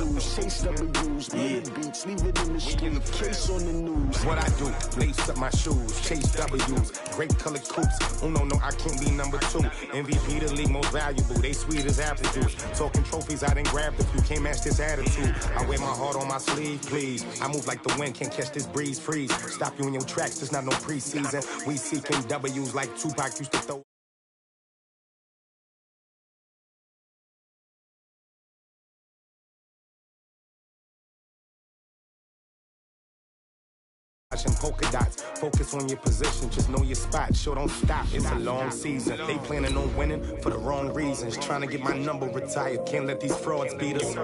shoes, chase W's, beats, leave it in the street, case on the news. What I do, lace up my shoes, chase W's, great colored coops. Oh no, I can't be number 2. MVP the league most valuable, they sweet as apple juice. Talking trophies, I done grabbed a few, can't match this attitude. I wear my heart on my sleeve, please. I move like the wind, can't catch this breeze, freeze. Stop you in your tracks, there's not no preseason. We seeking W's like Tupac used to throw. And polka dots, focus on your position, just know your spot, sure don't stop, it's a long season. They planning on winning for the wrong reasons, trying to get my number retired, can't let these frauds beat us.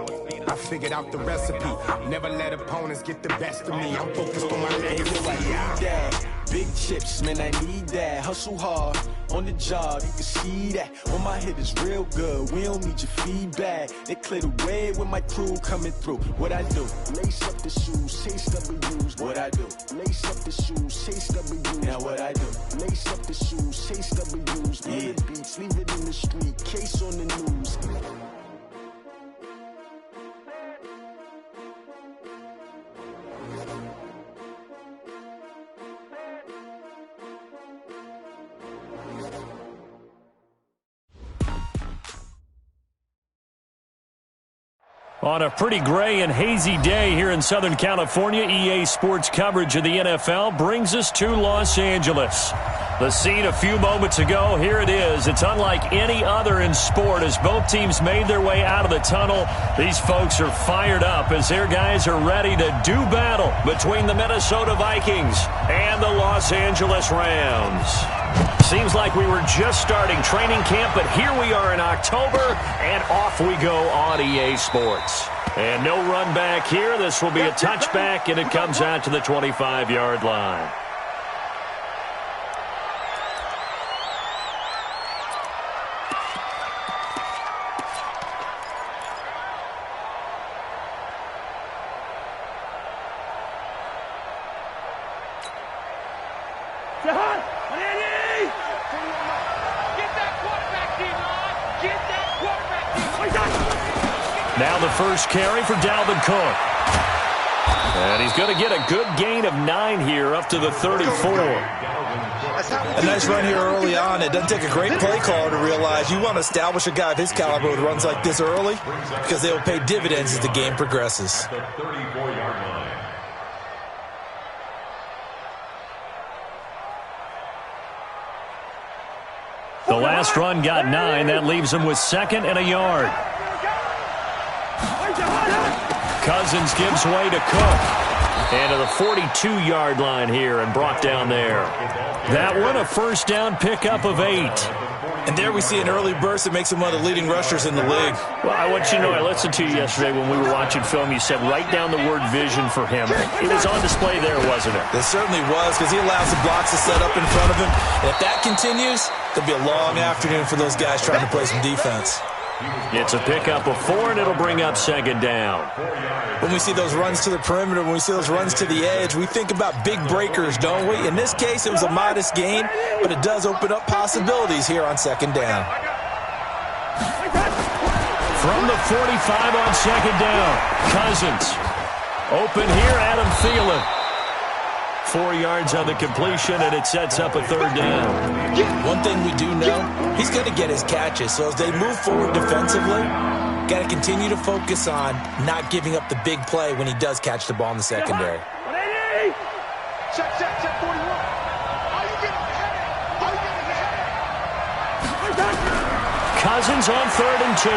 I figured out the recipe, never let opponents get the best of me, I'm focused on my legacy. Big chips, man, I need that. Hustle hard on the job, you can see that. When my hit is real good, we don't need your feedback. They clear the way with my crew coming through. What I do? Lace up the shoes, chase W's. What I do? Lace up the shoes, chase W's. Now what I do? Lace up the shoes, chase W's. Beats, leave it in the street, case on the news. On a pretty gray and hazy day here in Southern California, EA Sports coverage of the NFL brings us to Los Angeles. The scene a few moments ago, here it is. It's unlike any other in sport as both teams made their way out of the tunnel. These folks are fired up as their guys are ready to do battle between the Minnesota Vikings and the Los Angeles Rams. Seems like we were just starting training camp, but here we are in October, and off we go on EA Sports. And no run back here. This will be a touchback, and it comes out to the 25-yard line. Now the first carry for Dalvin Cook. And he's going to get a good gain of 9 here up to the 34. A nice run here early on. It doesn't take a great play caller to realize you want to establish a guy of his caliber with runs like this early because they will pay dividends as the game progresses. The last run got 9. That leaves him with 2nd and a yard. Cousins gives way to Cook. And to the 42-yard line here and brought down there. That one a first down pickup of 8. And there we see an early burst that makes him one of the leading rushers in the league. Well, I want you to know, I listened to you yesterday when we were watching film. You said write down the word vision for him. It was on display there, wasn't it? It certainly was because he allows the blocks to set up in front of him. And if that continues, there'll be a long afternoon for those guys trying to play some defense. It's a pickup of 4, and it'll bring up 2nd down. When we see those runs to the perimeter, when we see those runs to the edge, we think about big breakers, don't we? In this case, it was a modest gain, but it does open up possibilities here on 2nd down. From the 45 on 2nd down, Cousins. Open here, Adam Thielen. 4 yards on the completion, and it sets up a 3rd down. One thing we do know, he's going to get his catches. So as they move forward defensively, got to continue to focus on not giving up the big play when he does catch the ball in the secondary. Check, 41. Are you getting ahead? Cousins on 3rd and 2.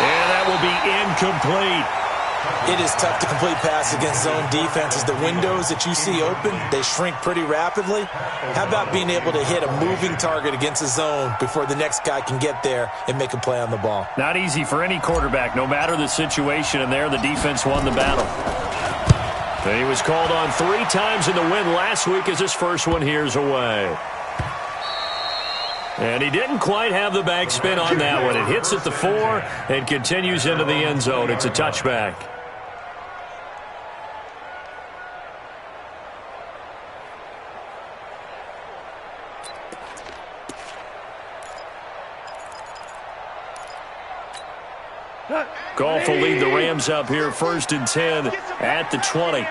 And that will be incomplete. It is tough to complete passes against zone defenses. The windows that you see open, they shrink pretty rapidly. How about being able to hit a moving target against a zone before the next guy can get there and make a play on the ball? Not easy for any quarterback, no matter the situation, and there the defense won the battle. And he was called on 3 times in the win last week as his first one here's away. And he didn't quite have the backspin on that one. It hits at the 4 and continues into the end zone. It's a touchback. Goff will lead the Rams up here 1st and 10 at the 20.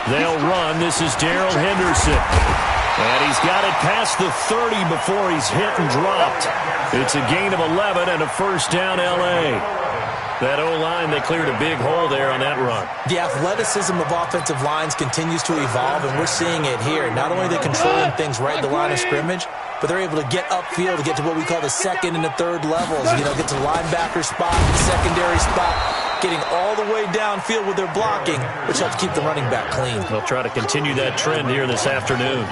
They'll run. This is Darrell Henderson. And he's got it past the 30 before he's hit and dropped. It's a gain of 11 and a 1st down L.A. That O-line, they cleared a big hole there on that run. The athleticism of offensive lines continues to evolve, and we're seeing it here. Not only are they controlling things right at the line of scrimmage, but they're able to get upfield to get to what we call the 2nd and the 3rd levels. You know, get to the linebacker spot, the secondary spot, getting all the way downfield with their blocking, which helps keep the running back clean. They'll try to continue that trend here this afternoon.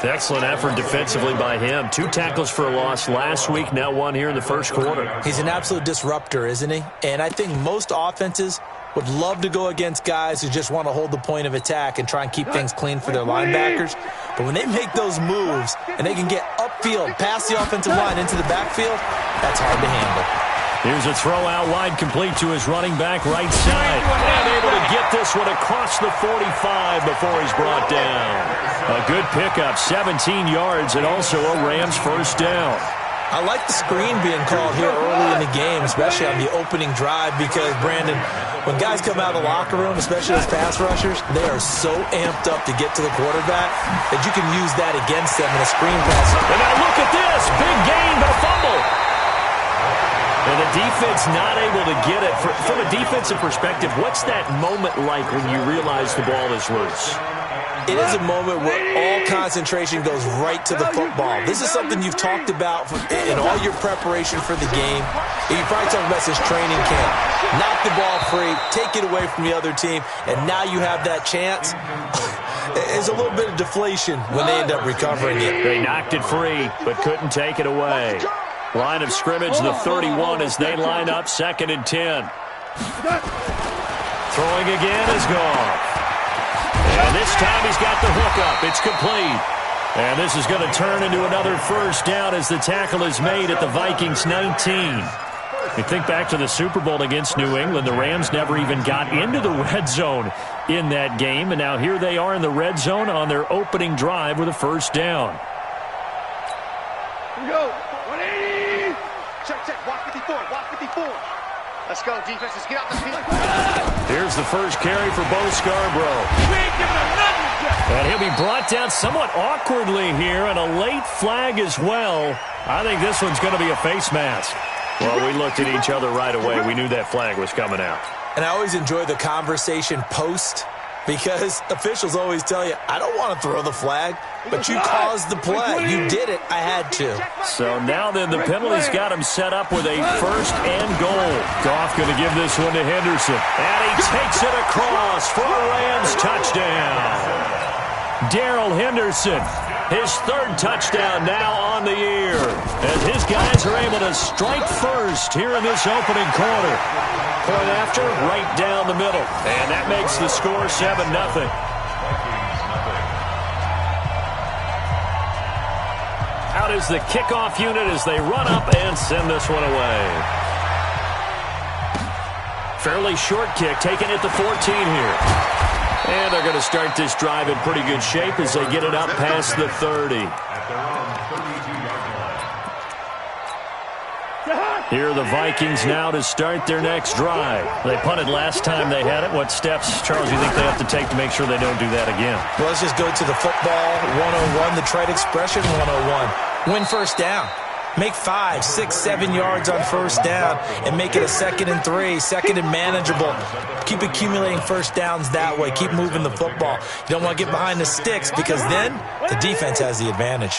Excellent effort defensively by him. 2 tackles for a loss last week, now 1 here in the 1st quarter. He's an absolute disruptor, isn't he? And I think most offenses would love to go against guys who just want to hold the point of attack and try and keep things clean for their linebackers. But when they make those moves and they can get upfield, past the offensive line into the backfield, that's hard to handle. Here's a throw out wide, complete to his running back right side. And able to get this one across the 45 before he's brought down. A good pickup, 17 yards, and also a Rams 1st down. I like the screen being called here early in the game, especially on the opening drive, because, Brandon, when guys come out of the locker room, especially as pass rushers, they are so amped up to get to the quarterback that you can use that against them in a screen pass. And now look at this. Big gain, but a fumble. And the defense not able to get it. From a defensive perspective, what's that moment like when you realize the ball is loose? It is a moment where all concentration goes right to the football. This is something you've talked about in all your preparation for the game. You probably talked about since training camp. Knock the ball free, take it away from the other team, and now you have that chance. There's a little bit of deflation when they end up recovering it. They knocked it free, but couldn't take it away. Line of scrimmage, the 31 as they line up, 2nd and 10. Throwing again is gone. And this time he's got the hook up. It's complete. And this is going to turn into another 1st down as the tackle is made at the Vikings 19. You think back to the Super Bowl against New England. The Rams never even got into the red zone in that game. And now here they are in the red zone on their opening drive with a 1st down. Here we go. 180. Check. Walk 54. Walk 54. Let's go, defense. Let's get out the field. Here's the first carry for Bo Scarborough. We ain't giving him nothing, Jeff. And he'll be brought down somewhat awkwardly here, and a late flag as well. I think this one's going to be a face mask. Well, we looked at each other right away. We knew that flag was coming out. And I always enjoy the conversation post, because officials always tell you, I don't want to throw the flag, but you caused the play. You did it. I had to. So now then the penalty's got him set up with a 1st and goal. Goff going to give this one to Henderson. And he takes it across for a Rams touchdown. Darrell Henderson, his 3rd touchdown now on the year. And his guys are able to strike first here in this opening quarter. Point after, right down the middle. And that makes the score 7-0. Out is the kickoff unit as they run up and send this one away. Fairly short kick, taken at the 14 here. And they're going to start this drive in pretty good shape as they get it up past the 30. Here are the Vikings now to start their next drive. They punted last time they had it. What steps, Charles, do you think they have to take to make sure they don't do that again? Well, let's just go to the football 101, the trade expression 101. Win 1st down. Make 5, 6, 7 yards on 1st down and make it a 2nd and 3, 2nd and manageable. Keep accumulating 1st downs that way. Keep moving the football. You don't want to get behind the sticks because then the defense has the advantage.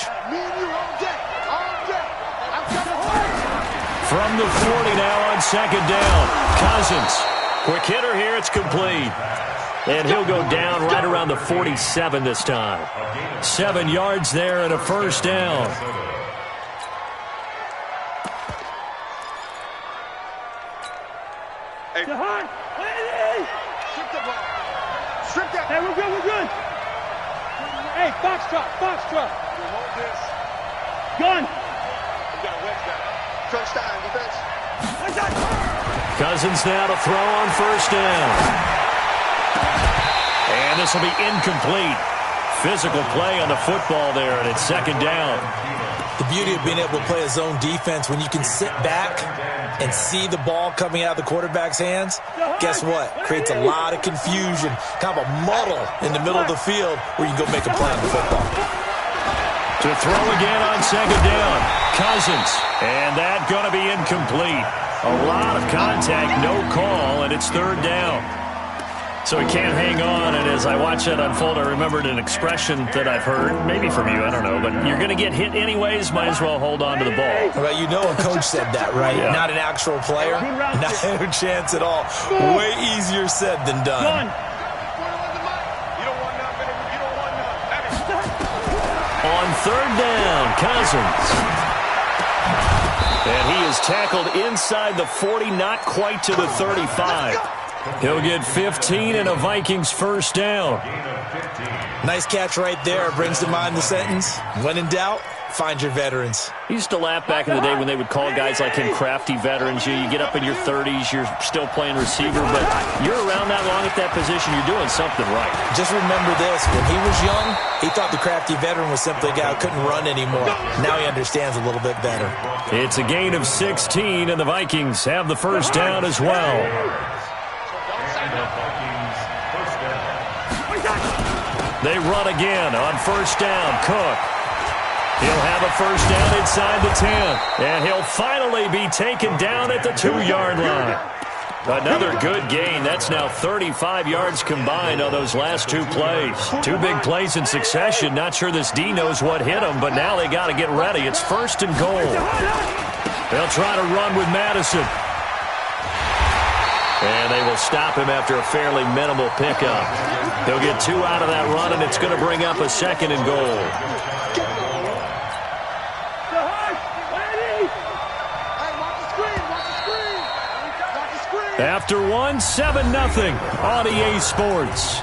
From the 40 now on 2nd down. Cousins. Quick hitter here. It's complete. And he'll go down right around the 47 this time. 7 yards there and a 1st down. Hey. Strip that. Hey, we're good. Hey, foxtrot. Gun. We got a wedge down. First down, defense. Cousins now to throw on 1st down. And this will be incomplete. Physical play on the football there, and it's 2nd down. The beauty of being able to play a zone defense when you can sit back and see the ball coming out of the quarterback's hands, guess what? Creates a lot of confusion, kind of a muddle in the middle of the field where you can go make a play on the football. To throw again on second down, Cousins. And that going to be incomplete. A lot of contact, no call, and it's third down. So he can't hang on, and as I watch that unfold, I remembered an expression that I've heard, maybe from you, I don't know, but you're going to get hit anyways, might as well hold on to the ball. Well, you know a coach said that, right? Yeah. Not an actual player. Not a chance at all. Way easier said than done. On third down, Cousins. And he is tackled inside the 40, not quite to the 35. He'll get 15 and a Vikings first down. Nice catch right there. Brings to mind the sentence, when in doubt, find your veterans. I used to laugh back in the day when they would call guys like him crafty veterans. You get up in your 30s, you're still playing receiver, but you're around that long at that position, you're doing something right. Just remember this, when he was young, he thought the crafty veteran was simply a guy who couldn't run anymore. Now he understands a little bit better. It's a gain of 16, and the Vikings have the first down as well. They run again on first down. Cook. He'll have a first down inside the 10. And he'll finally be taken down at the 2-yard line. Another good gain. That's now 35 yards combined on those last two plays. Two big plays in succession. Not sure this D knows what hit him, but now they got to get ready. It's first and goal. They'll try to run with Madison. And they will stop him after a fairly minimal pickup. He'll get 2 out of that run, and it's going to bring up a second and goal. After one, 7-0 on EA Sports.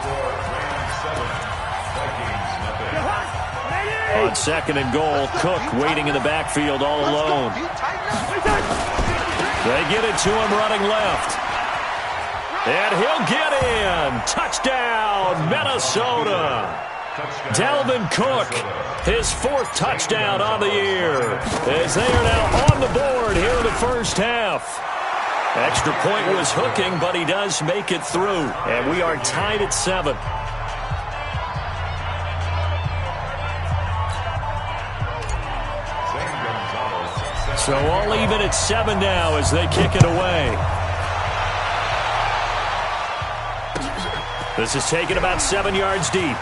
On second and goal, Cook waiting in the backfield all alone. They get it to him running left. And he'll get in. Touchdown, Minnesota. Dalvin Cook, his 4th touchdown on the year, as they are now on the board here in the first half. Extra point was hooking, but he does make it through. And we are tied at 7. So all even at 7 now as they kick it away. This is taken about 7 yards deep.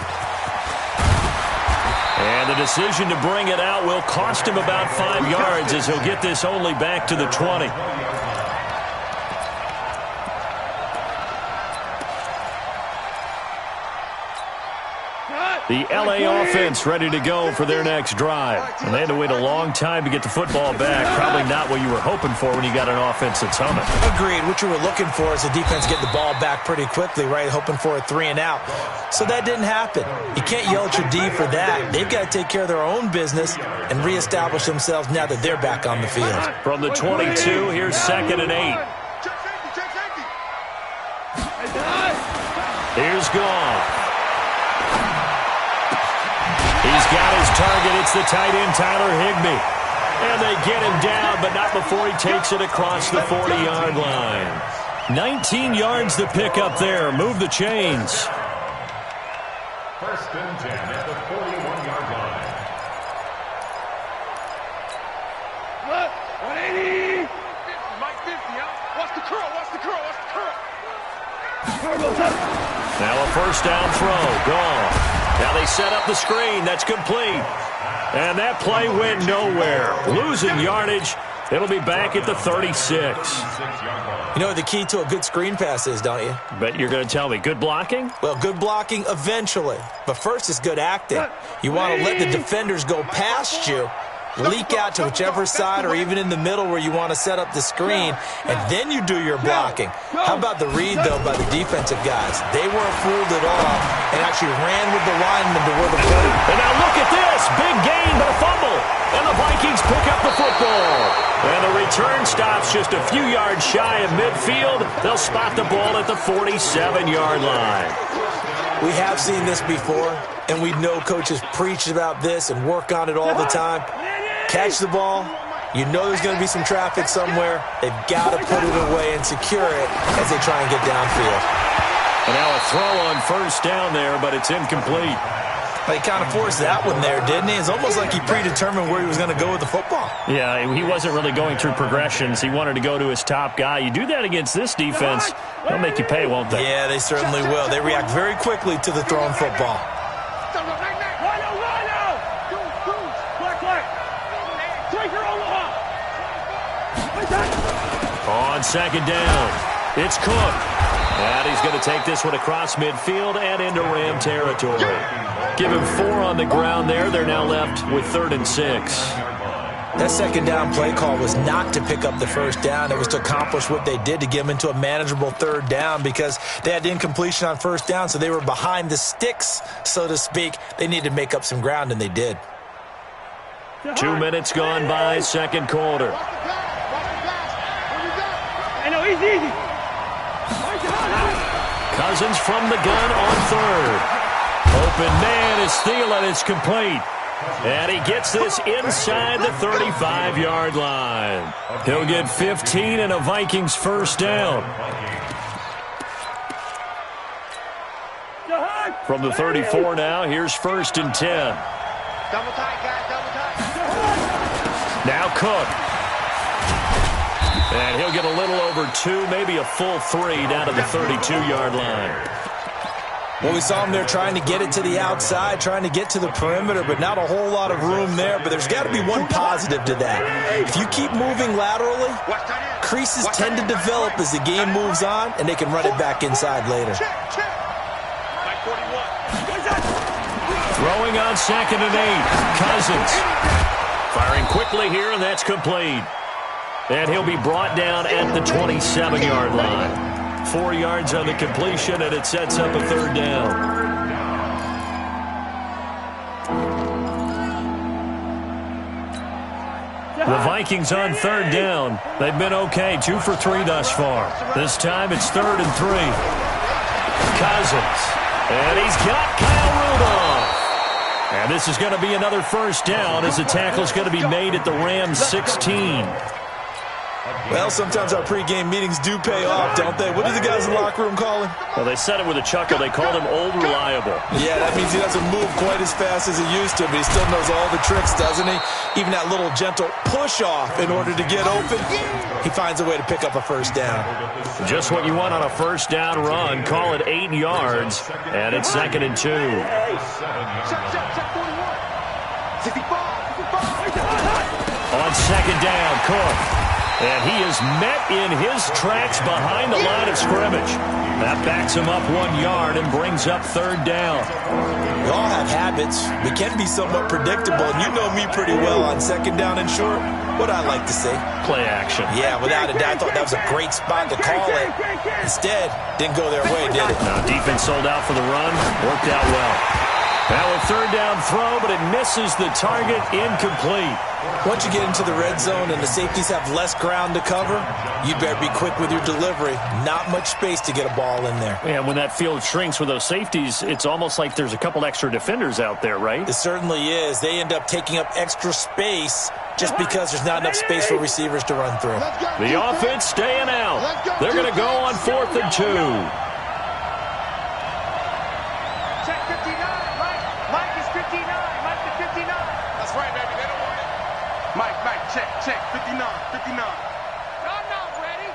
And the decision to bring it out will cost him about 5 yards as he'll get this only back to the 20. The LA offense ready to go for their next drive. And they had to wait a long time to get the football back. Probably not what you were hoping for when you got an offense that's humming. Agreed. What you were looking for is the defense get the ball back pretty quickly, right? Hoping for a 3 and out. So that didn't happen. You can't yell at your D for that. They've got to take care of their own business and reestablish themselves now that they're back on the field. From the 22, here's second and 8. Here's Goff. He's got his target. It's the tight end, Tyler Higbee. And they get him down, but not before he takes it across the 40-yard line. 19 yards to pick up there. Move the chains. First and 10 at the 41-yard line. 180. Mike 50, huh? Watch the curl, watch the curl, watch the curl. Now a first down throw. Gone. Now they set up the screen. That's complete. And that play went nowhere. Losing yardage. It'll be back at the 36. You know what the key to a good screen pass is, don't you? Bet you're going to tell me. Good blocking? Well, good blocking eventually. But first is good acting. You want to let the defenders go past you, leak out to whichever side or even in the middle where you want to set up the screen, and then you do your blocking. How about the read, though, by the defensive guys? They weren't fooled at all and actually ran with the linemen to where the play. And now look at this. Big gain, but a fumble. And the Vikings pick up the football. And the return stops just a few yards shy of midfield. They'll spot the ball at the 47-yard line. We have seen this before, and we know coaches preach about this and work on it all the time. catch the ball. You know there's going to be some traffic somewhere. They've got to put it away and secure it as they try and get downfield. And now a throw on first down there, but it's incomplete. He kind of forced that one there, didn't he? It's almost like he predetermined where he was going to go with the football. Yeah, he wasn't really going through progressions. He wanted to go to his top guy. You do that against this defense, they'll make you pay, won't they? Yeah, they certainly will. They react very quickly to the thrown football. On second down, it's Cook. And he's going to take this one across midfield and into Ram territory. Give him 4 on the ground there. They're now left with 3rd and 6. That second down play call was not to pick up the first down. It was to accomplish what they did to get them into a manageable 3rd down because they had incompletion on first down, so they were behind the sticks, so to speak. They needed to make up some ground, and they did. 2 minutes gone by, second quarter. Easy. Cousins from the gun on 3rd. Open man is Thielen. It's complete. And he gets this inside the 35-yard line. He'll get 15 and a Vikings first down. From the 34 now, here's 1st and 10. Double tight, guys, double tight. Now Cook. And he'll get a little over 2, maybe a full 3 down to the 32-yard line. Well, we saw him there trying to get it to the outside, trying to get to the perimeter, but not a whole lot of room there. But there's got to be one positive to that. If you keep moving laterally, creases tend to develop as the game moves on, and they can run it back inside later. Throwing on 2nd and 8. Cousins. Firing quickly here, and that's complete. And he'll be brought down at the 27-yard line. 4 yards on the completion, and it sets up a 3rd down. The Vikings on 3rd down. They've been okay, 2 for 3 thus far. This time it's 3rd and 3. Cousins. And he's got Kyle Rudolph. And this is going to be another first down as the tackle's going to be made at the Rams 16. Well, sometimes our pregame meetings do pay off, don't they? What do the guys in the locker room call him? Well, they said it with a chuckle. They called him Old Reliable. Yeah, that means he doesn't move quite as fast as he used to, but he still knows all the tricks, doesn't he? Even that little gentle push-off in order to get open, he finds a way to pick up a first down. Just what you want on a first down run. Call it 8 yards, and it's 2nd and 2. On 2nd down, Cook. And he is met in his tracks behind the line of scrimmage. That backs him up 1 yard and brings up 3rd down. We all have habits. We can be somewhat predictable, and you know me pretty well on 2nd down and short. What I like to say? Play action. Yeah, without a doubt, I thought that was a great spot to call it. Instead, didn't go their way, did it? Now, defense sold out for the run. Worked out well. Now a 3rd down throw, but it misses the target. Incomplete. Once you get into the red zone and the safeties have less ground to cover, you better be quick with your delivery. Not much space to get a ball in there. Yeah, when that field shrinks with those safeties, it's almost like there's a couple extra defenders out there, right? It certainly is. They end up taking up extra space just because there's not enough space for receivers to run through. The offense staying out. They're going to go on 4th and 2. Check 59, Mike is 59, Mike is 59. That's right, baby, they don't want it. Mike, check, 59. I'm not ready.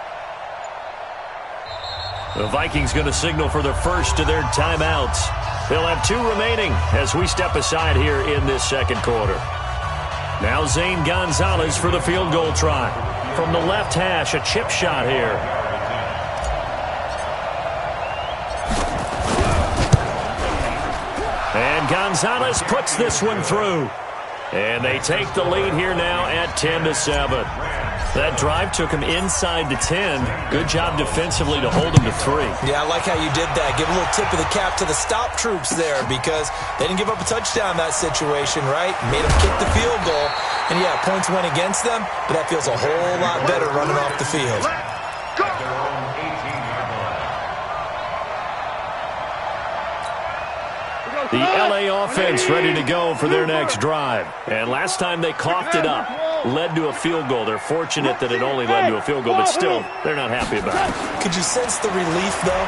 The Vikings going to signal for the first of their timeouts. They'll have 2 remaining as we step aside here in this second quarter. Now Zane Gonzalez for the field goal try. From the left hash, a chip shot here. And Gonzalez puts this one through. And they take the lead here now at 10-7. That drive took him inside the 10. Good job defensively to hold him to 3. Yeah, I like how you did that. Give a little tip of the cap to the stop troops there because they didn't give up a touchdown in that situation, right? Made them kick the field goal. And, yeah, points went against them, but that feels a whole lot better running off the field. The L.A. offense ready to go for their next drive. And last time they coughed it up, led to a field goal. They're fortunate that it only led to a field goal, but still, they're not happy about it. Could you sense the relief, though,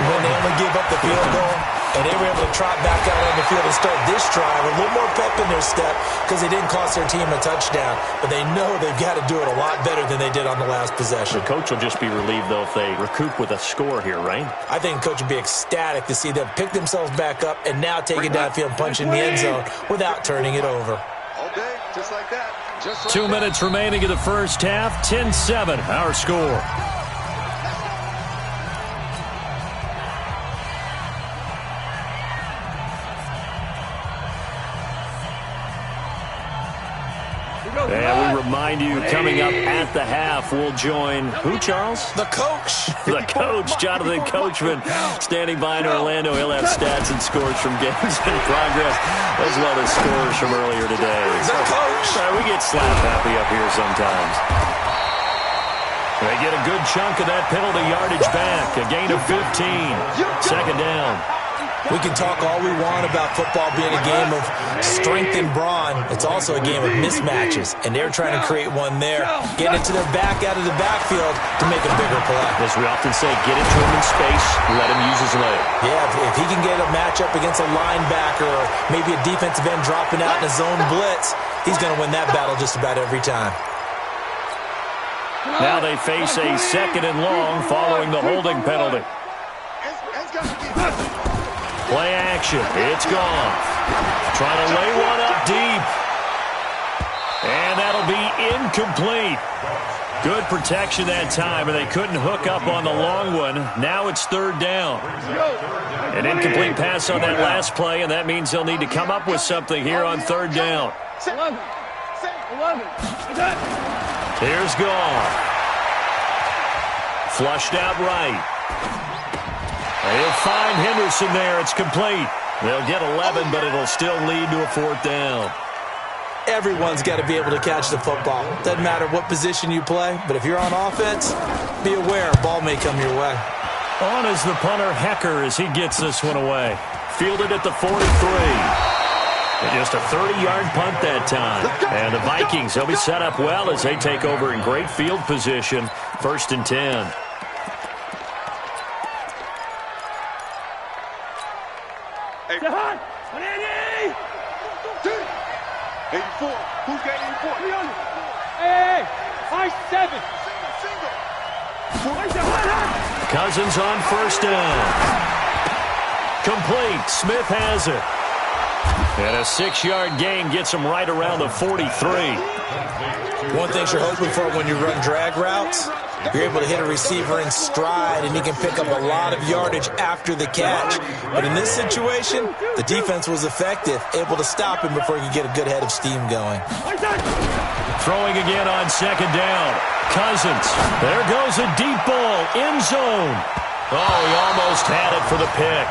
when they only gave up the field goal? And they were able to trot back out on the field and start this drive with a little more pep in their step because they didn't cost their team a touchdown. But they know they've got to do it a lot better than they did on the last possession. The coach will just be relieved, though, if they recoup with a score here, right? I think the coach would be ecstatic to see them pick themselves back up and now take it downfield and punch in the end zone without turning it over. All day, just like that. Just like 2 minutes remaining in the first half. 10-7, our score. And we remind you, coming up at the half, we'll join who, Charles? The coach. The coach, Jonathan Coachman, standing by in Orlando. He'll have stats and scores from games in progress, as well as scores from earlier today. The coach. We get slap happy up here sometimes. They get a good chunk of that penalty yardage back. A gain of 15. Second down. We can talk all we want about football being a game of strength and brawn. It's also a game of mismatches, and they're trying to create one there, getting into their back out of the backfield to make a bigger play. As we often say, get into him in space, let him use his leg. Yeah, if he can get a matchup against a linebacker or maybe a defensive end dropping out in a zone blitz, he's going to win that battle just about every time. Now they face a second and long following the holding penalty. Play action. It's gone. Trying to lay one up deep. And that'll be incomplete. Good protection that time, and they couldn't hook up on the long one. Now it's third down. An incomplete pass on that last play, and that means they'll need to come up with something here on third down. Here's gone. Flushed out right. They'll find Henderson there. It's complete. They'll get 11, but it'll still lead to a fourth down. Everyone's got to be able to catch the football. Doesn't matter what position you play, but if you're on offense, be aware a ball may come your way. On is the punter, Hecker, as he gets this one away. Fielded at the 43. And just a 30-yard punt that time. And the Vikings, they'll be set up well as they take over in great field position. 1st and 10. Hey, 84. Who's got 84? 300. Hey, 5-7. Single. Cousins on first down. Complete. Smith has it. And a 6-yard gain gets him right around the 43. One thing you're hoping for when you run drag routes, you're able to hit a receiver in stride, and he can pick up a lot of yardage after the catch. But in this situation, the defense was effective, able to stop him before he could get a good head of steam going. Throwing again on second down. Cousins. There goes a deep ball. End zone. Oh, he almost had it for the pick.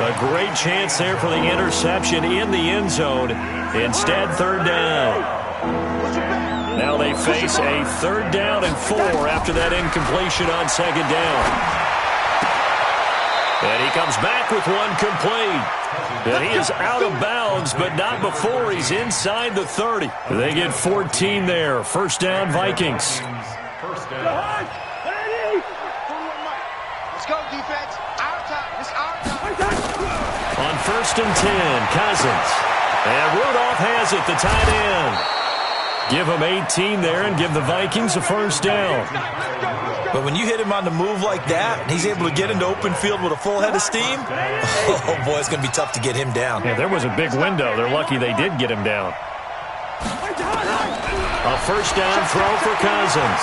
A great chance there for the interception in the end zone. Instead, third down. Now they face a 3rd down and 4 after that incompletion on second down. And he comes back with one complete. And he is out of bounds, but not before he's inside the 30. They get 14 there. 1st down, Vikings. Let's go, defense. Our time. It's our time. On 1st and 10, Cousins. And Rudolph has it, the tight end. Give him 18 there and give the Vikings a 1st down. But when you hit him on the move like that, and he's able to get into open field with a full head of steam, oh, boy, it's going to be tough to get him down. Yeah, there was a big window. They're lucky they did get him down. A 1st down throw for Cousins.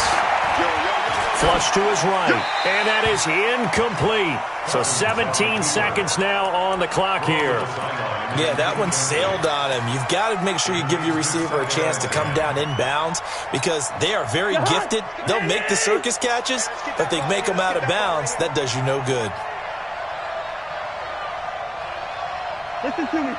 Flush to his right. And that is incomplete. So 17 seconds now on the clock here. Yeah, that one sailed on him. You've got to make sure you give your receiver a chance to come down inbounds because they are very gifted. They'll make the circus catches, but they make them out of bounds. That does you no good. Listen to me.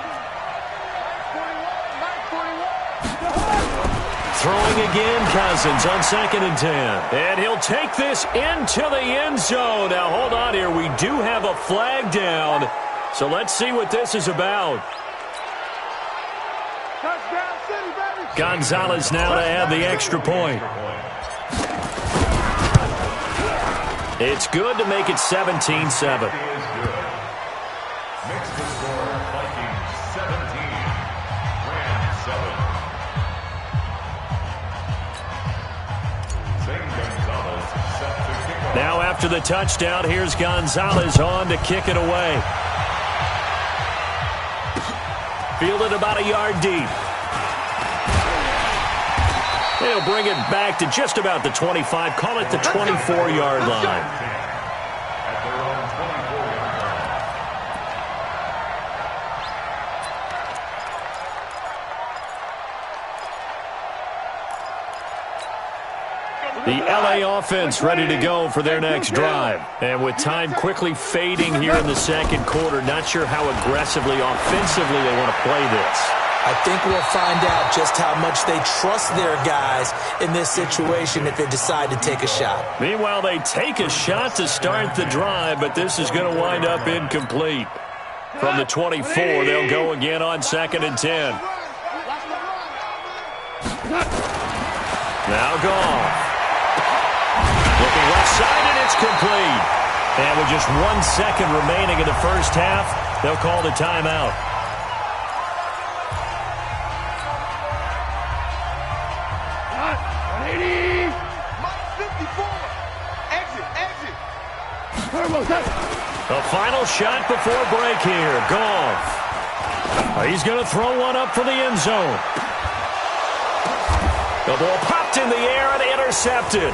Throwing again, Cousins on 2nd and 10. And he'll take this into the end zone. Now, hold on here. We do have a flag down. So let's see what this is about. Gonzalez now to add the extra point. It's good to make it 17-7. Makes the score Vikings 17, Rams 7. Zane Gonzalez set to kick off. Now after the touchdown, here's Gonzalez on to kick it away. Fielded about a yard deep. He'll bring it back to just about the 25. Call it the 24-yard line. At their own 24-yard line. The LA offense ready to go for their next drive. And with time quickly fading here in the second quarter, not sure how aggressively, offensively they want to play this. I think we'll find out just how much they trust their guys in this situation if they decide to take a shot. Meanwhile, they take a shot to start the drive, but this is going to wind up incomplete. From the 24, they'll go again on 2nd and 10. Now Goff. Looking left side, and it's complete. And with just 1 second remaining in the first half, they'll call the timeout. The final shot before break here. Goff. He's going to throw one up for the end zone. The ball popped in the air and intercepted.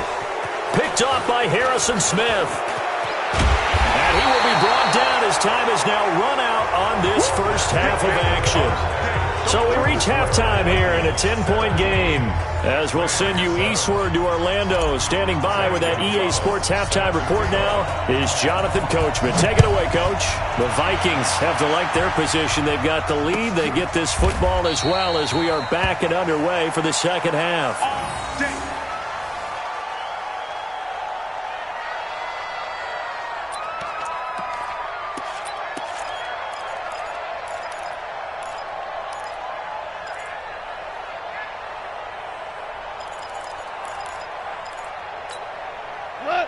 Picked off by Harrison Smith. And he will be brought down as time has now run out on this first half of action. So we reach halftime here in a 10-point game. As we'll send you eastward to Orlando. Standing by with that EA Sports halftime report now is Jonathan Coachman. Take it away, Coach. The Vikings have to like their position. They've got the lead. They get this football as well as we are back and underway for the second half.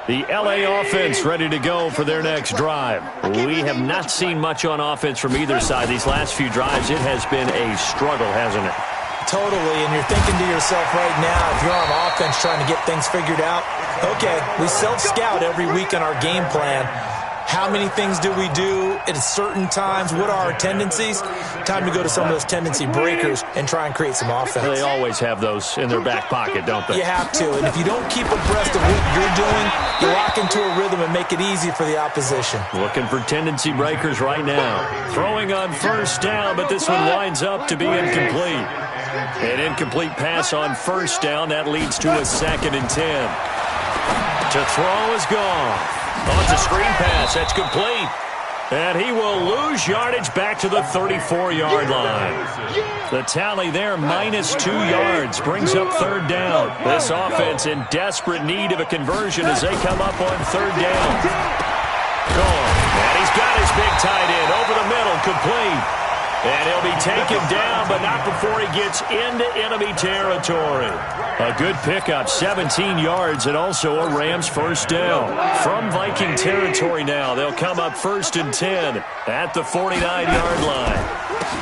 The LA offense ready to go for their next drive. We have not seen much on offense from either side. These last few drives, it has been a struggle, hasn't it? Totally, and you're thinking to yourself right now, if you're on offense trying to get things figured out, okay, we self-scout every week on our game plan. How many things do we do at certain times? What are our tendencies? Time to go to some of those tendency breakers and try and create some offense. They always have those in their back pocket, don't they? You have to, and if you don't keep abreast of what you're doing, you lock into a rhythm and make it easy for the opposition. Looking for tendency breakers right now. Throwing on first down, but this one winds up to be incomplete. An incomplete pass on first down. That leads to a 2nd and 10. To throw is gone. Oh, it's a screen pass. That's complete. And he will lose yardage back to the 34-yard line. The tally there, -2 yards, brings up 3rd down. This offense in desperate need of a conversion as they come up on 3rd down. Gone. And he's got his big tight end over the middle, complete. And he'll be taken down, but not before he gets into enemy territory. A good pickup, 17 yards, and also a Rams first down. From Viking territory now, they'll come up 1st and 10 at the 49-yard line.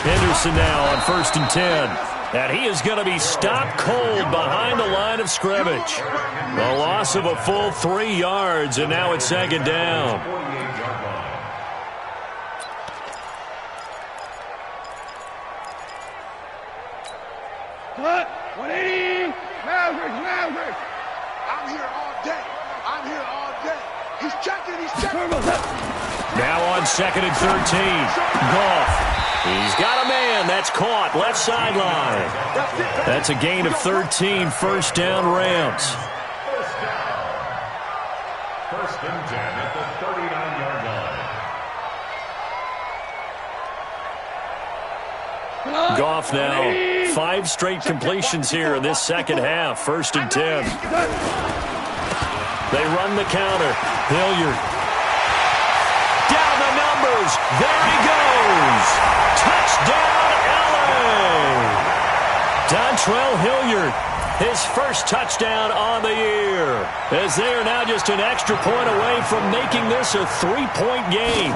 Henderson now on 1st and 10. And he is going to be stopped cold behind the line of scrimmage. A loss of a full 3 yards, and now it's 2nd down. Cut. 180. Maverick. I'm here all day. He's checking. Now on 2nd and 13. Goff. He's got a man. That's caught. Left sideline. That's a gain of 13. First down, Rams. First and 10 at the 39-yard line. Goff now. 5 straight completions here in this second half. 1st and 10. They run the counter. Hilliard. Down the numbers. throws. There he goes. Touchdown, LA. Dontrell Hilliard, his first touchdown on the year, as they are now just an extra point away from making this a 3-point game.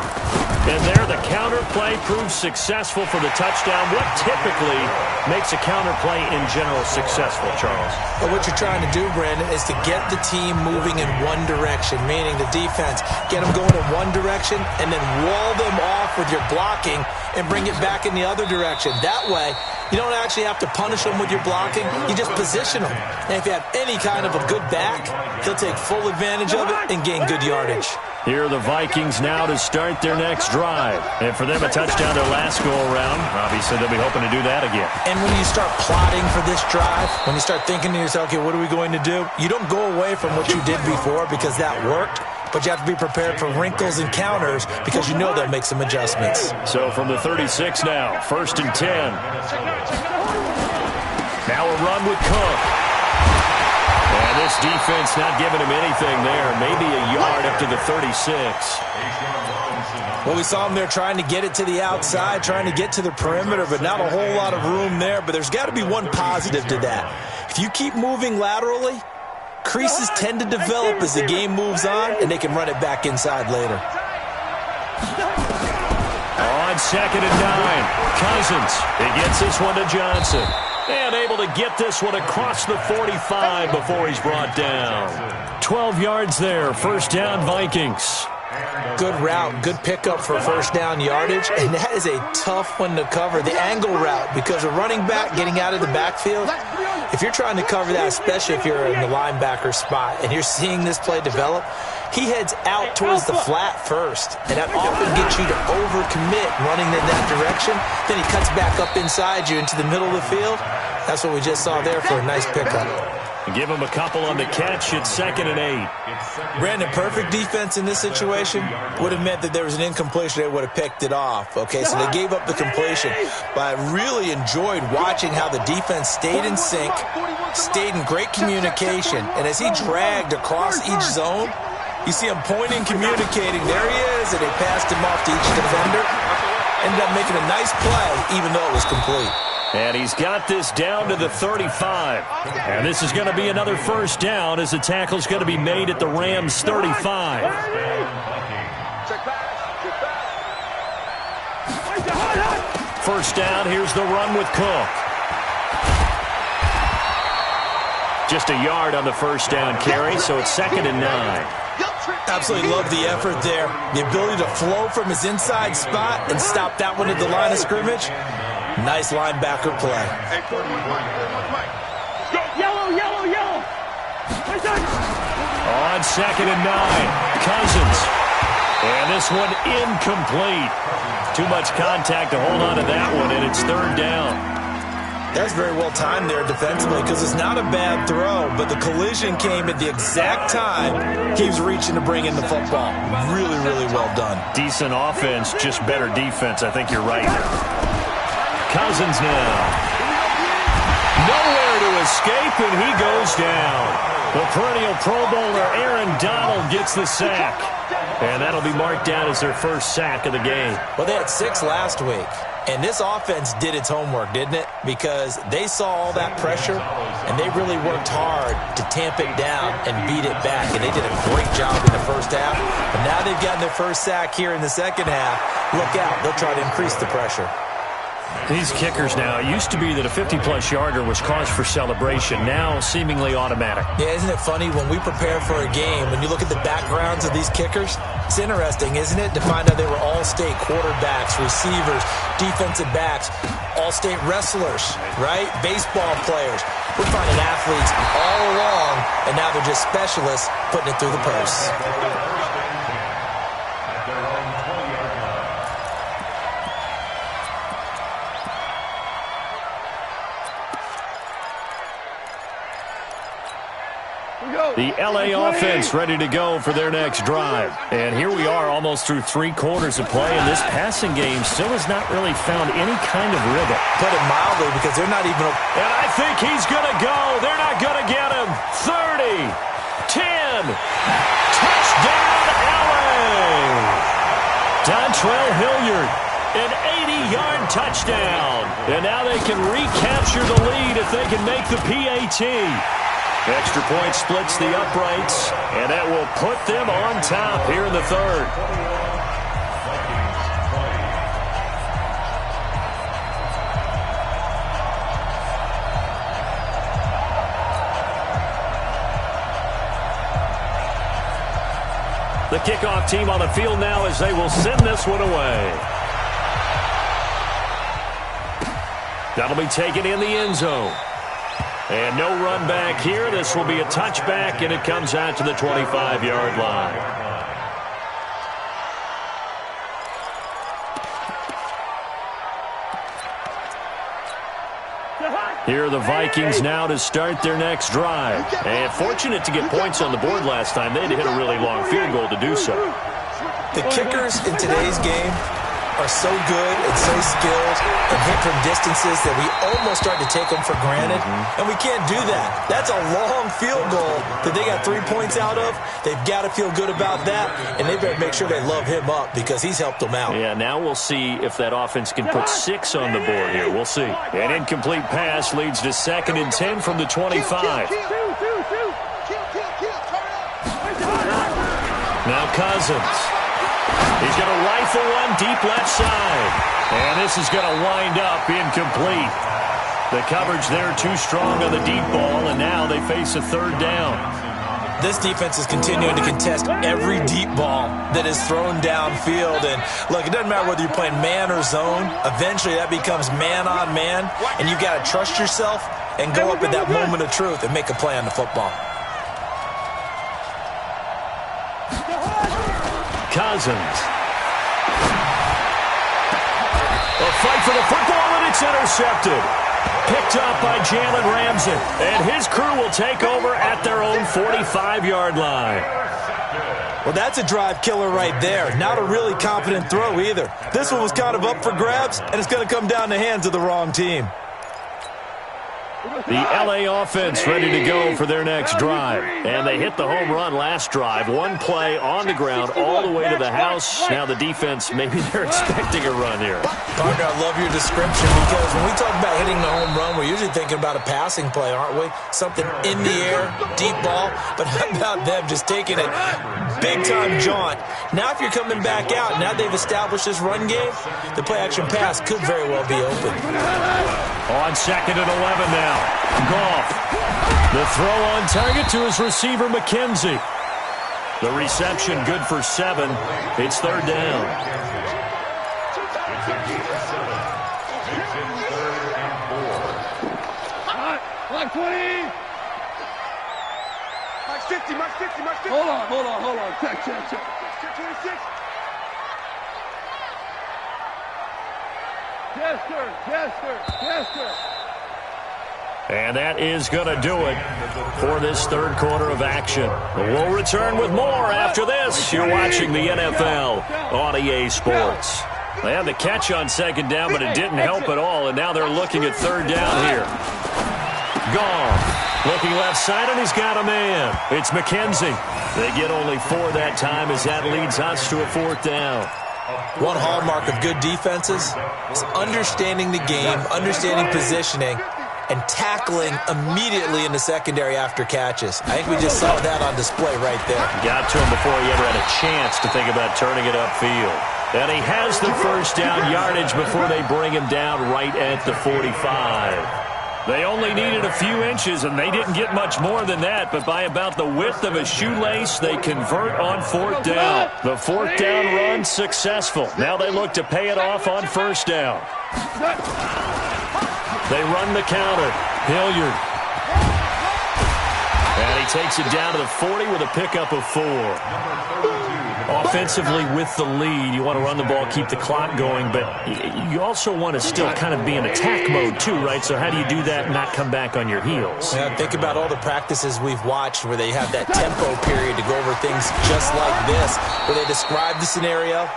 And there the counter play proves successful for the touchdown. What typically makes a counter play in general successful, Charles? Well, what you're trying to do, Brandon, is to get the team moving in one direction, meaning the defense, get them going in one direction and then wall them off with your blocking and bring it back in the other direction. That way, you don't actually have to punish them with your blocking. You just position them. And if you have any kind of a good back, he'll take full advantage of it and gain good yardage. Here are the Vikings now to start their next drive. And for them, a touchdown their last go-around. Obviously, they'll be hoping to do that again. And when you start plotting for this drive, when you start thinking to yourself, okay, what are we going to do? You don't go away from what you did before because that worked. But you have to be prepared for wrinkles and counters because you know they'll make some adjustments. So from the 36 now, 1st and 10. Now a run with Cook. And this defense not giving him anything there. Maybe a yard up to the 36. Well, we saw him there trying to get it to the outside, trying to get to the perimeter, but not a whole lot of room there. But there's got to be one positive to that. If you keep moving laterally, creases tend to develop as the game moves on, and they can run it back inside later. On 2nd and 9, Cousins. He gets this one to Johnson. And able to get this one across the 45 before he's brought down. 12 yards there, 1st down Vikings. Good route, good pickup for first down yardage, and that is a tough one to cover. The angle route, because a running back getting out of the backfield, if you're trying to cover that, especially if you're in the linebacker spot, and you're seeing this play develop, he heads out towards the flat first, and that often gets you to overcommit running in that direction. Then he cuts back up inside you into the middle of the field. That's what we just saw there for a nice pickup. Give him a couple on the catch. It's 2nd and 8. Brandon, perfect defense in this situation would have meant that there was an incompletion. They would have picked it off. Okay, so they gave up the completion. But I really enjoyed watching how the defense stayed in sync, stayed in great communication. And as he dragged across each zone, you see him pointing, communicating. There he is, and they passed him off to each defender. Ended up making a nice play, even though it was complete. And he's got this down to the 35. And this is going to be another 1st down as the tackle's going to be made at the Rams' 35. First down, here's the run with Cook. Just a yard on the 1st down carry, so it's 2nd and 9. Absolutely love the effort there. The ability to flow from his inside spot and stop that one at the line of scrimmage. Nice linebacker play. Yellow, yellow, yellow. On 2nd and 9, Cousins. And this one incomplete. Too much contact to hold on to that one, and it's 3rd down. That's very well timed there defensively because it's not a bad throw, but the collision came at the exact time he was reaching to bring in the football. Really, really well done. Decent offense, just better defense. I think you're right. Cousins now. Nowhere to escape, and he goes down. The perennial Pro Bowler Aaron Donald gets the sack. And that'll be marked down as their 1st sack of the game. Well, they had 6 last week. And this offense did its homework, didn't it? Because they saw all that pressure, and they really worked hard to tamp it down and beat it back. And they did a great job in the 1st half. But now they've gotten their 1st sack here in the 2nd half. Look out. They'll try to increase the pressure. These kickers now, it used to be that a 50-plus yarder was cause for celebration. Now, seemingly automatic. Yeah, isn't it funny? When we prepare for a game, when you look at the backgrounds of these kickers, it's interesting, isn't it, to find out they were all-state quarterbacks, receivers, defensive backs, all-state wrestlers, right? Baseball players. We're finding athletes all along, and now they're just specialists putting it through the posts. The L.A. offense ready to go for their next drive. And here we are almost through 3 quarters of play, and this passing game still has not really found any kind of rhythm. Put it mildly, because they're not even... And I think he's going to go. They're not going to get him. 30, 10, touchdown L.A. Latrell Hilliard, an 80-yard touchdown. And now they can recapture the lead if they can make the PAT. Extra point splits the uprights, and that will put them on top here in the third. The kickoff team on the field now as they will send this one away. That'll be taken in the end zone. And no run back here. This will be a touchback, and it comes out to the 25-yard line. Here are the Vikings now to start their next drive. And fortunate to get points on the board last time. They had to hit a really long field goal to do so. The kickers in today's game are so good and so skilled and hit from distances that we almost start to take them for granted. And we can't do that. That's a long field goal that they got 3 points out of. They've got to feel good about that, and they better make sure they love him up because he's helped them out. Yeah, now we'll see if that offense can put 6 on the board here. We'll see. An incomplete pass leads to 2nd and 10 from the 25. Now Cousins. He's going to rifle one deep left side. And this is going to wind up incomplete. The coverage there too strong on the deep ball, and now they face a 3rd down. This defense is continuing to contest every deep ball that is thrown downfield. And, look, it doesn't matter whether you're playing man or zone. Eventually that becomes man on man, and you've got to trust yourself and go up at that moment of truth and make a play on the football. Cousins. A fight for the football, and it's intercepted. Picked up by Jalen Ramsey. And his crew will take over at their own 45-yard line. Well, that's a drive killer right there. Not a really confident throw either. This one was kind of up for grabs, and it's going to come down the hands of the wrong team. The LA offense ready to go for their next drive. And they hit the home run last drive. One play on the ground all the way to the house. Now the defense, maybe they're expecting a run here. Partner, I love your description because when we talk about hitting the home run, we're usually thinking about a passing play, aren't we? Something in the air, deep ball. But how about them just taking it big-time jaunt? Now if you're coming back out, now they've established this run game, the play-action pass could very well be open. On 2nd and 11 now. Goff. The throw on target to his receiver, McKenzie. The reception good for 7. It's 3rd down. Like 20. Like 50, like 50, like 50. Hold on. Check. 26. Yes, sir. And that is going to do it for this 3rd quarter of action. We'll return with more after this. You're watching the NFL on EA Sports. They had the catch on 2nd down, but it didn't help at all, and now they're looking at 3rd down here. Gone. Looking left side, and he's got a man. It's McKenzie. They get only 4 that time as that leads us to a 4th down. One hallmark of good defenses is understanding the game, understanding positioning, and tackling immediately in the secondary after catches. I think we just saw that on display right there. Got to him before he ever had a chance to think about turning it upfield. And he has the 1st down yardage before they bring him down right at the 45. They only needed a few inches, and they didn't get much more than that, but by about the width of a shoelace, they convert on 4th down. The 4th down run successful. Now they look to pay it off on 1st down. They run the counter. Hilliard. And he takes it down to the 40 with a pickup of 4. Offensively with the lead, you want to run the ball, keep the clock going, but you also want to still kind of be in attack mode too, right? So how do you do that and not come back on your heels? Yeah, think about all the practices we've watched where they have that tempo period to go over things just like this, where they describe the scenario,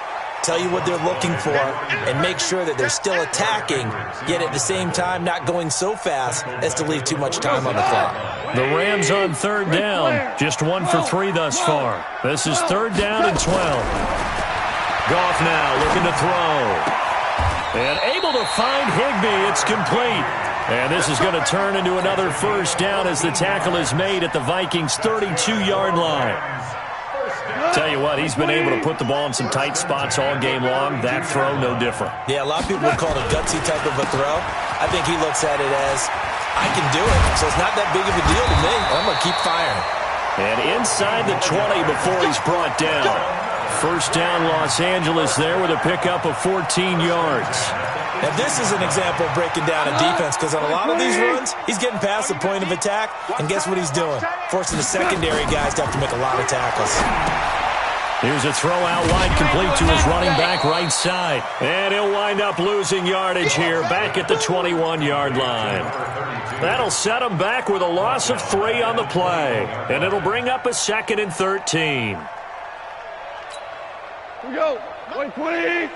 tell you what they're looking for, and make sure that they're still attacking, yet at the same time not going so fast as to leave too much time on the clock. The Rams on 3rd down, just 1 for 3 thus far. This is 3rd down and 12. Goff now looking to throw. And able to find Higbee. It's complete. And this is going to turn into another first down as the tackle is made at the Vikings' 32-yard line. Tell you what, he's been able to put the ball in some tight spots all game long. That throw, no different. Yeah, a lot of people would call it a gutsy type of a throw. I think he looks at it as, I can do it, so it's not that big of a deal to me. I'm going to keep firing. And inside the 20 before he's brought down. First down, Los Angeles there with a pickup of 14 yards. Now, this is an example of breaking down a defense because on a lot of these runs, he's getting past the point of attack, and guess what he's doing? Forcing the secondary guys to have to make a lot of tackles. Here's a throw out wide, complete to his running back right side. And he'll wind up losing yardage here back at the 21-yard line. That'll set him back with a loss of 3 on the play. And it'll bring up a 2nd and 13. Here we go. 20. Here we go.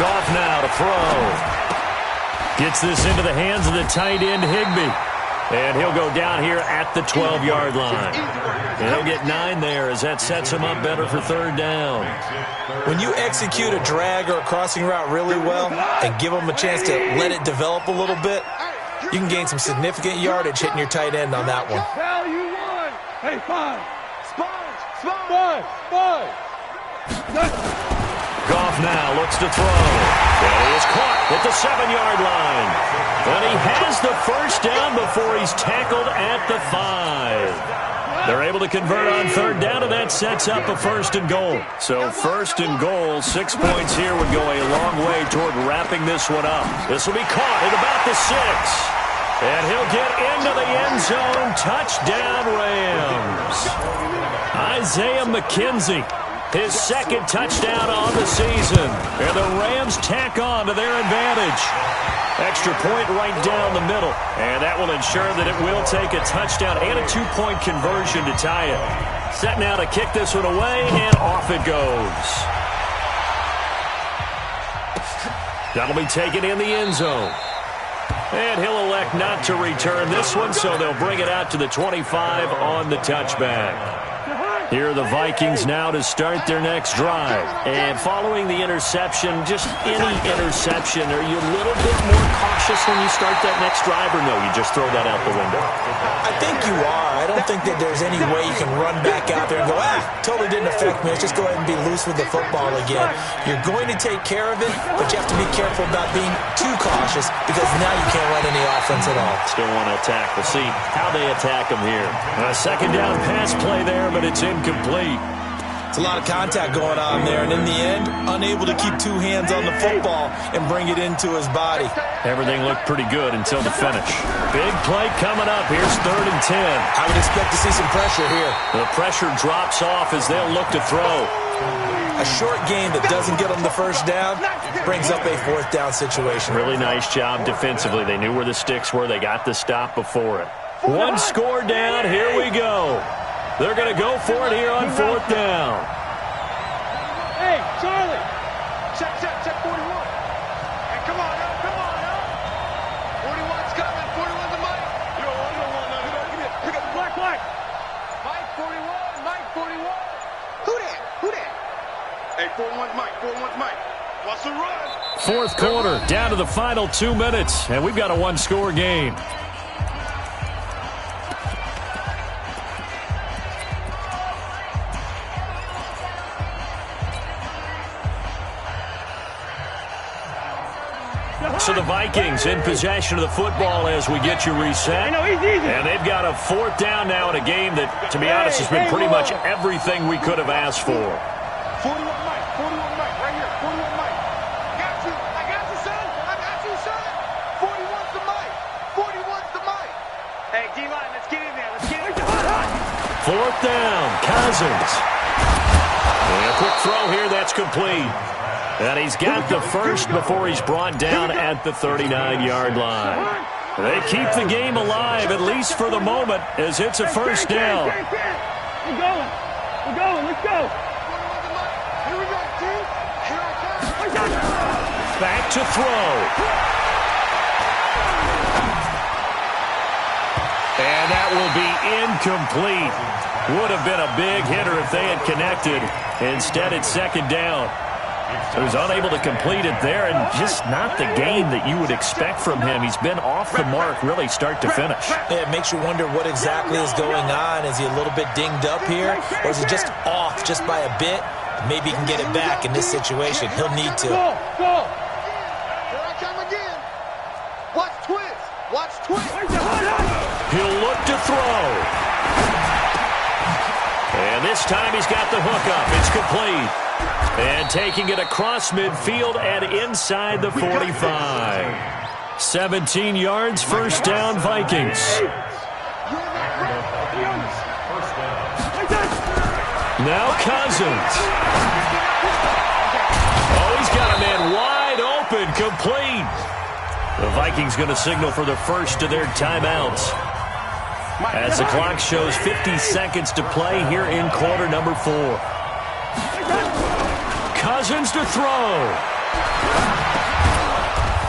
Goff now to throw. Gets this into the hands of the tight end, Higbee. And he'll go down here at the 12-yard line. And he'll get 9 there as that sets him up better for 3rd down. When you execute a drag or a crossing route really well and give them a chance to let it develop a little bit, you can gain some significant yardage hitting your tight end on that one. Value 1. Hey, 5. Sponge. 5. Goff now looks to throw. And he is caught at the 7-yard line. And he has the first down before he's tackled at the 5. They're able to convert on 3rd down, and that sets up a 1st and goal. So 1st and goal, 6 points here would go a long way toward wrapping this one up. This will be caught at about the 6. And he'll get into the end zone. Touchdown, Rams. Isaiah McKenzie. His 2nd touchdown on the season. And the Rams tack on to their advantage. Extra point right down the middle. And that will ensure that it will take a touchdown and a 2-point conversion to tie it. Set now to kick this one away, and off it goes. That'll be taken in the end zone. And he'll elect not to return this one, so they'll bring it out to the 25 on the touchback. Here are the Vikings now to start their next drive. And following the interception, just any interception, are you a little bit more cautious when you start that next drive, or no, you just throw that out the window? I think you are. I don't think that there's any way you can run back out there and go, totally didn't affect me. Let's just go ahead and be loose with the football again. You're going to take care of it, but you have to be careful about being too cautious because now you can't run any offense at all. Still want to attack. We'll see how they attack him here. A 2nd down pass play there, but it's incomplete. It's a lot of contact going on there, and in the end, unable to keep 2 hands on the football and bring it into his body. Everything looked pretty good until the finish. Big play coming up. Here's 3rd and 10. I would expect to see some pressure here. The pressure drops off as they'll look to throw. A short game that doesn't get them the first down brings up a 4th down situation. Really nice job defensively. They knew where the sticks were. They got the stop before it. 1 score down. Here we go. They're going to go for it here on 4th down. Hey, Charlie. Check 41. Hey, come on up. 41's coming. 41's the mic. You don't want none. Give me pick up the black. Mike 41. Mike 41. Who that? Hey, 41's Mike. What's the run? 4th quarter, down to the final 2 minutes, and we've got a 1-score game. So the Vikings in possession of the football as we get you reset. And they've got a 4th down now in a game that, to be honest, has been pretty much everything we could have asked for. 41 Mike, right here, 41 Mike. I got you, son. 41's the mic. Hey, D-line, let's get in there. 4th down, Cousins. And a quick throw here, that's complete. And he's got the first before he's brought down at the 39-yard line. They keep the game alive, at least for the moment, as it's a 1st down. We're going, let's go. Here we go, team. Back to throw. And that will be incomplete. Would have been a big hitter if they had connected. Instead, it's second down. He was unable to complete it there, and just not the game that you would expect from him. He's been off the mark really start to finish. Yeah, it makes you wonder what exactly is going on. Is he a little bit dinged up here, or is he just off just by a bit? Maybe he can get it back in this situation. He'll need to. Go! Here I come again. Watch twist. Watch twist. He'll look to throw. And this time he's got the hook up. It's complete. And taking it across midfield and inside the 45. 17 yards, first down, Vikings. Now Cousins. Oh, he's got a man wide open, complete. The Vikings going to signal for the first of their timeouts, as the clock shows 50 seconds to play here in quarter number 4. Cousins to throw.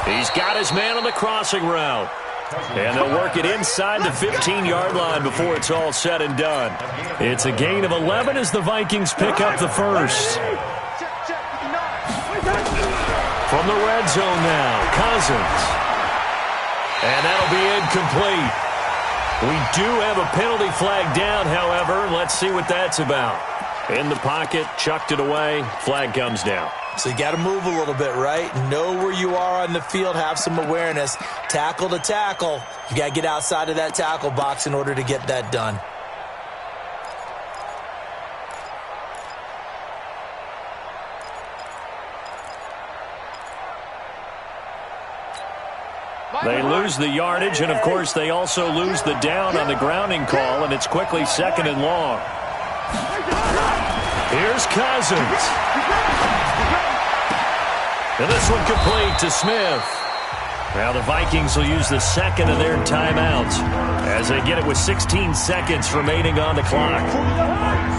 He's got his man on the crossing route. And they'll work it inside the 15-yard line before it's all said and done. It's a gain of 11 as the Vikings pick up the first. From the red zone now, Cousins. And that'll be incomplete. We do have a penalty flag down, however. Let's see what that's about. In the pocket, chucked it away, flag comes down. So you got to move a little bit, right? Know where you are on the field, have some awareness. Tackle to tackle. You got to get outside of that tackle box in order to get that done. They lose the yardage, and of course they also lose the down on the grounding call, and it's quickly second and long. Here's Cousins. And this one complete to Smith. Now the Vikings will use the second of their timeouts as they get it with 16 seconds remaining on the clock.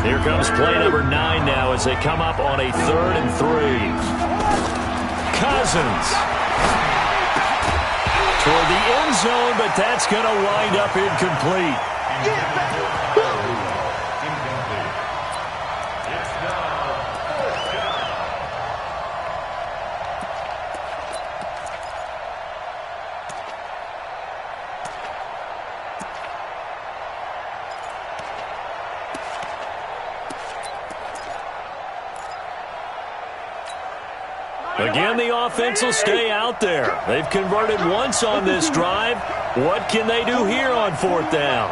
Here comes play number 9 now as they come up on a 3rd and 3. Cousins. Toward the end zone, but that's going to wind up incomplete. Again, the offense will stay out there. They've converted once on this drive. What can they do here on 4th down?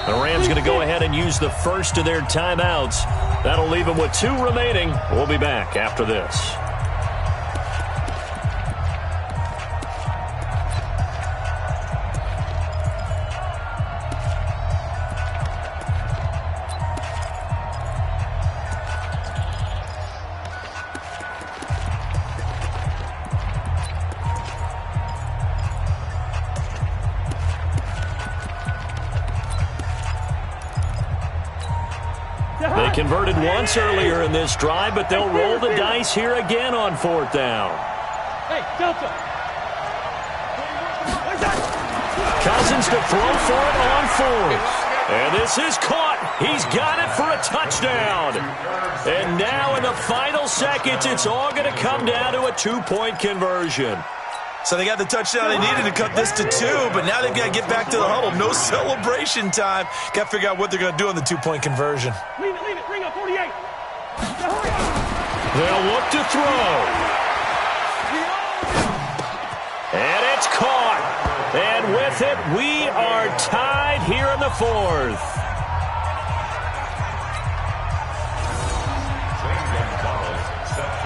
The Rams going to go ahead and use the first of their timeouts. That'll leave them with 2 remaining. We'll be back after this. They converted once earlier in this drive, but they'll roll the dice here again on 4th down. Hey, Delta. Cousins to throw for it on 4th. And this is caught. He's got it for a touchdown. And now in the final seconds, it's all going to come down to a 2-point conversion. So they got the touchdown they needed to cut this to 2, but now they've got to get back to the huddle. No celebration time. Got to figure out what they're going to do on the 2-point conversion. Leave it. Bring up 48. They'll look to throw. And it's caught. And with it, we are tied here in the 4th.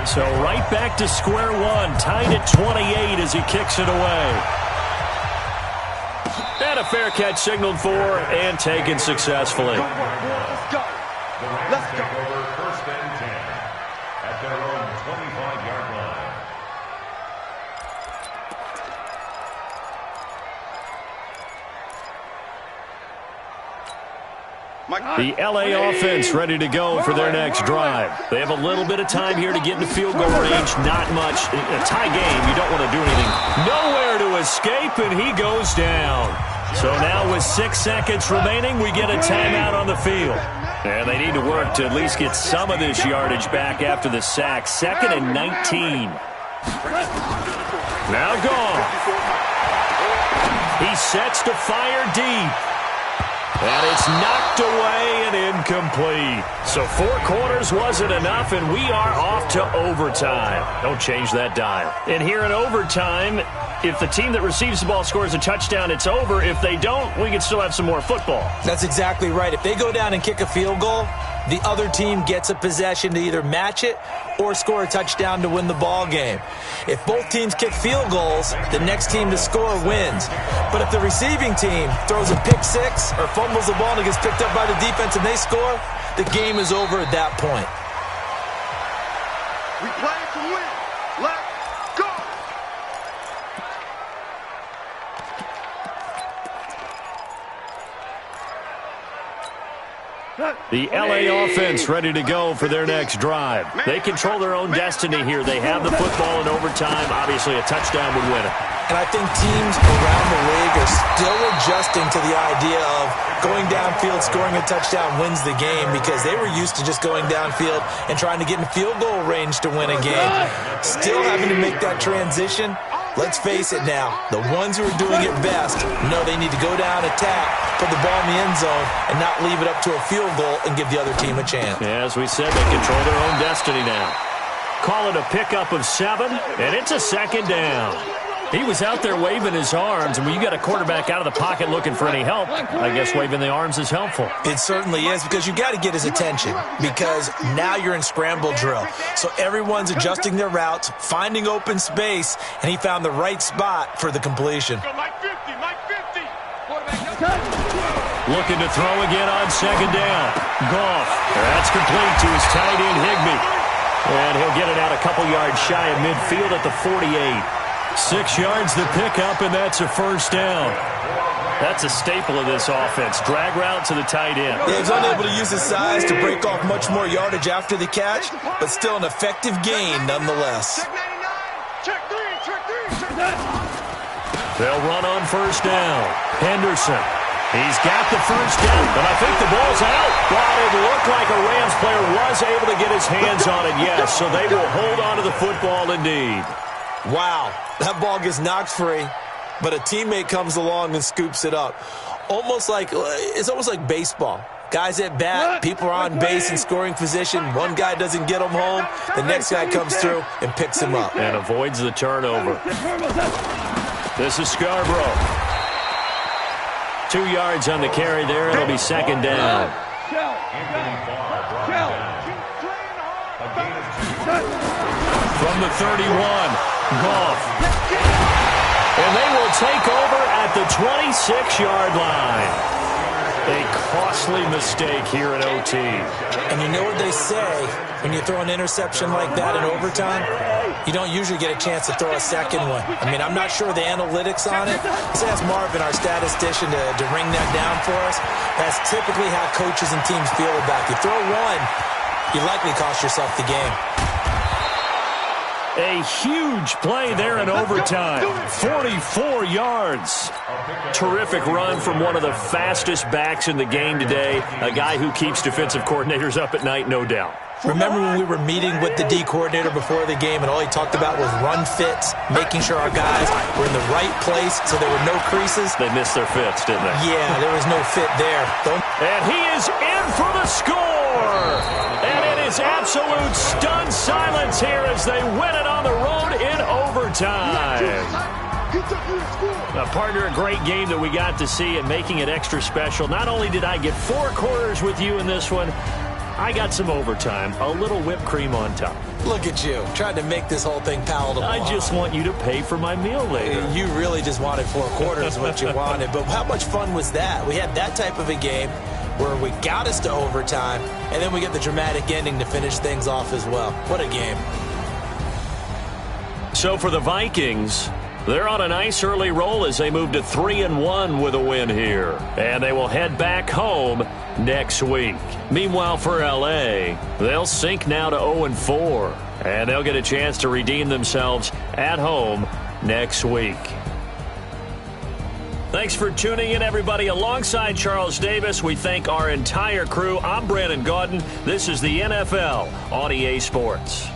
So right back to square one, tied at 28 as he kicks it away. And a fair catch signaled for and taken successfully. Let's go. Let's go. Over 1st and 10 at their own 25-yard line. The LA offense ready to go for their next drive. They have a little bit of time here to get into field goal range. Not much. A tie game, you don't want to do anything. Nowhere to escape, and he goes down. So now with 6 seconds remaining, we get a timeout on the field. And they need to work to at least get some of this yardage back after the sack. 2nd and 19. Now gone. He sets to fire deep. And it's knocked away and incomplete. So 4 quarters wasn't enough, and we are off to overtime. Don't change that dial. And here in overtime, if the team that receives the ball scores a touchdown, it's over. If they don't, we can still have some more football. That's exactly right. If they go down and kick a field goal, the other team gets a possession to either match it or score a touchdown to win the ball game. If both teams kick field goals, the next team to score wins. But if the receiving team throws a pick six or fumbles the ball and it gets picked up by the defense and they score, the game is over at that point. We play to win. Let's go. The LA offense ready to go for their next drive. They control their own destiny here. They have the football in overtime. Obviously, a touchdown would win it. And I think teams around the league are still adjusting to the idea of going downfield, scoring a touchdown wins the game, because they were used to just going downfield and trying to get in field goal range to win a game. Still having to make that transition. Let's face it now, the ones who are doing it best know they need to go down, attack, put the ball in the end zone, and not leave it up to a field goal and give the other team a chance. Yeah, as we said, they control their own destiny now. Call it a pickup of 7, and it's a 2nd down. He was out there waving his arms, and when you got a quarterback out of the pocket looking for any help, I guess waving the arms is helpful. It certainly is, because you got to get his attention, because now you're in scramble drill. So everyone's adjusting their routes, finding open space, and he found the right spot for the completion. Mike 50, Mike 50. Looking to throw again on 2nd down. Goff. That's complete to his tight end, Higbee. And he'll get it out a couple yards shy of midfield at the 48. 6 yards the pickup, and that's a 1st down. That's a staple of this offense. Drag route to the tight end. Yeah, he's unable to use his size to break off much more yardage after the catch, but still an effective gain nonetheless. Check 99. Check 3. Check 3. Check 3. They'll run on 1st down. Henderson. He's got the 1st down, but I think the ball's out. Well, it looked like a Rams player was able to get his hands on it, yes, so they will hold on to the football indeed. Wow, that ball gets knocked free, but a teammate comes along and scoops it up. It's almost like baseball. Guys at bat, people are on base in scoring position. One guy doesn't get him home. The next guy comes through and picks him up. And avoids the turnover. This is Scarborough. 2 yards on the carry there. It'll be 2nd down. From the 31, Goff. And they will take over at the 26-yard line. A costly mistake here in OT. And you know what they say, when you throw an interception like that in overtime, you don't usually get a chance to throw a second one. I mean, I'm not sure the analytics on it. Let's ask Marvin, our statistician, to ring that down for us. That's typically how coaches and teams feel about you. Throw one, you likely cost yourself the game. A huge play there in overtime. 44 yards. Terrific run from one of the fastest backs in the game today. A guy who keeps defensive coordinators up at night, no doubt. Remember when we were meeting with the D coordinator before the game and all he talked about was run fits, making sure our guys were in the right place so there were no creases? They missed their fits, didn't they? Yeah, there was no fit there. And he is in for the score! And it is absolute stunned silence here as they win it on the road in overtime. Now, partner, a great game that we got to see and making it extra special. Not only did I get 4 quarters with you in this one, I got some overtime, a little whipped cream on top. Look at you, trying to make this whole thing palatable. I just want you to pay for my meal later. You really just wanted 4 quarters what you wanted, but how much fun was that? We had that type of a game where we got us to overtime, and then we get the dramatic ending to finish things off as well. What a game. So for the Vikings, they're on a nice early roll as they move to 3-1 with a win here. And they will head back home next week. Meanwhile, for LA, they'll sink now to 0-4. And they'll get a chance to redeem themselves at home next week. Thanks for tuning in, everybody. Alongside Charles Davis, we thank our entire crew. I'm Brandon Gaudin. This is the NFL on EA Sports.